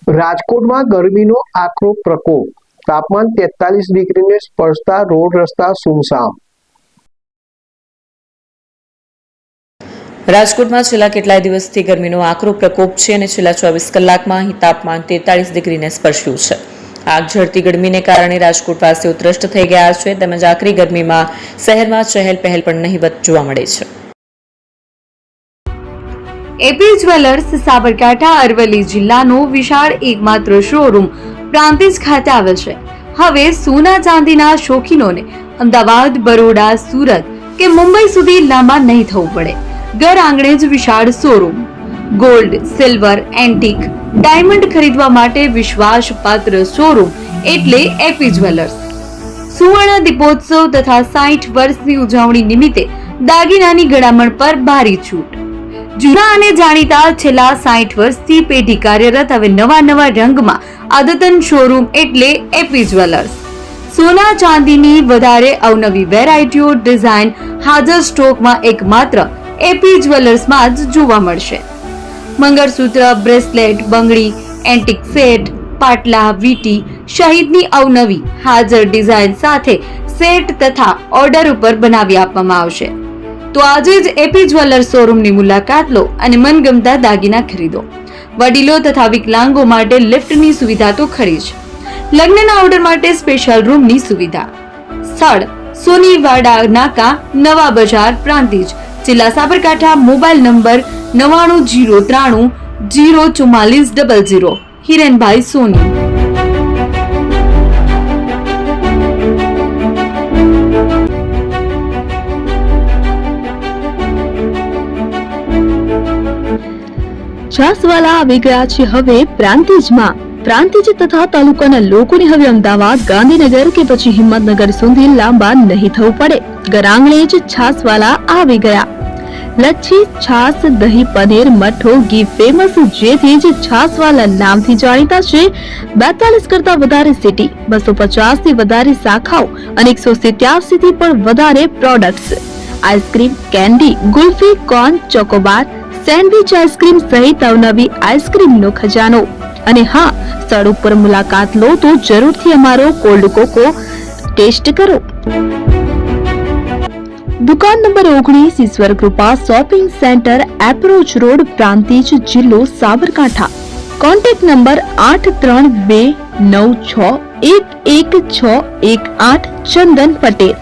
રાજકોટમાં ગરમીનો આકરો પ્રકોપ, તાપમાન 43 ડિગ્રીને સ્પર્શતા રોડ રસ્તા સુમસામ। રાજકોટમાં છેલ્લા કેટલાય દિવસથી ગરમીનો આકરો પ્રકોપ છે અને છેલ્લા 24 કલાકમાં અહીં તાપમાન 43 ડિગ્રીને સ્પર્શ્યું છે। આગ ઝરતી ગરમીને કારણે રાજકોટવાસીઓ ત્રસ્ત થઈ ગયા છે તેમજ આકરી ગરમીમાં શહેરમાં ચહેલ પહેલ પણ નહિવત જોવા મળે છે। એપી જ્વેલર્સ સાબરકાંઠા અરવલ્લી જિલ્લાનો વિશાળ એકમાત્ર શોરૂમ પ્રાંતિજ ખાતે આવેલ છે। હવે સોના ચાંદીના શોખીનોને અમદાવાદ, બરોડા, સુરત કે મુંબઈ સુધી લાંબા નહીં થવું પડે। ઘર આંગણે જ વિશાળ showroom. Gold, silver, antique, diamond ખરીદવા માટે વિશ્વાસપાત્ર શોરૂમ એટલે એપી જ્વેલર્સ। સુવર્ણ દીપોત્સવ તથા 60 વર્ષની ઉજવણી નિમિત્તે દાગીનાની ગળામણ પર ભારી છૂટ। જૂના અને જાણીતા છેલ્લા 60 વર્ષથી પેઢી કાર્યરત હવે નવા રંગમાં અદ્યતન શોરૂમ એટલે એપી જ્વેલર્સ। સોના ચાંદીની વધારે અવનવી વેરાયટીઓ, ડિઝાઇન હાજર સ્ટોકમાં એકમાત્ર એપી જ્વેલર્સમાં જ જોવા મળશે। મંગળસૂત્ર, બ્રેસલેટ, બંગડી, એન્ટિક સેટ, પાટલા, વીટી સહિતની અવનવી હાજર ડિઝાઇન સાથે સેટ તથા ઓર્ડર ઉપર બનાવી આપવામાં આવશે। તો આજે જ એપી જ્વેલર્સ શોરૂમની મુલાકાત લો અને મનગમતા દાગીના ખરીદો। વડીલો તથા વિકલાંગો માટે લિફ્ટની સુવિધા તો ખરી જ, લગ્નના ઓર્ડર માટે સ્પેશિયલ રૂમની સુવિધા। સ્થળ સોનીવાડા નાકા, નવા બજાર, પ્રાંતિજ, જિલ્લા સાબરકાંઠા। Mobile number 9903 04400। હિરેનભાઈ સોની। છાસવાલા આવી ગયા છે હવે પ્રાંતિજમાં। પ્રાંતિજ તથા તાલુકાના લોકોને હવે અમદાવાદ, ગાંધીનગર કે પછી હિંમતનગર સુધી લાંબા નહીં થવું પડે। ઘર આંગણે જ છાસવાલા આવી ગયા। લચ્છી, છાસ, દહીં, પનીર, મઠો, ઘી ફેમસ, જેથી જ છાસવાલા નામથી જાણીતા છે। 42 કરતા વધારે સિટી, 250 થી વધારે શાખાઓ અને 187 થી પણ વધારે products. Ice cream, candy, kulfi, corn, Chocobar, sandwich ice cream સહિત અવનવી આઈસ્ક્રીમનો ખજાનો। અને હા, સ્થળ ઉપર મુલાકાત લો તો જરૂરથી અમારો કોલ્ડ કોકો ટેસ્ટ કરો। દુકાન number 19, Ishwar Krupa shopping centre, approach road, Prantij, જિલ્લો સાબરકાંઠા। Contact number 8329611618 Chandan Patel.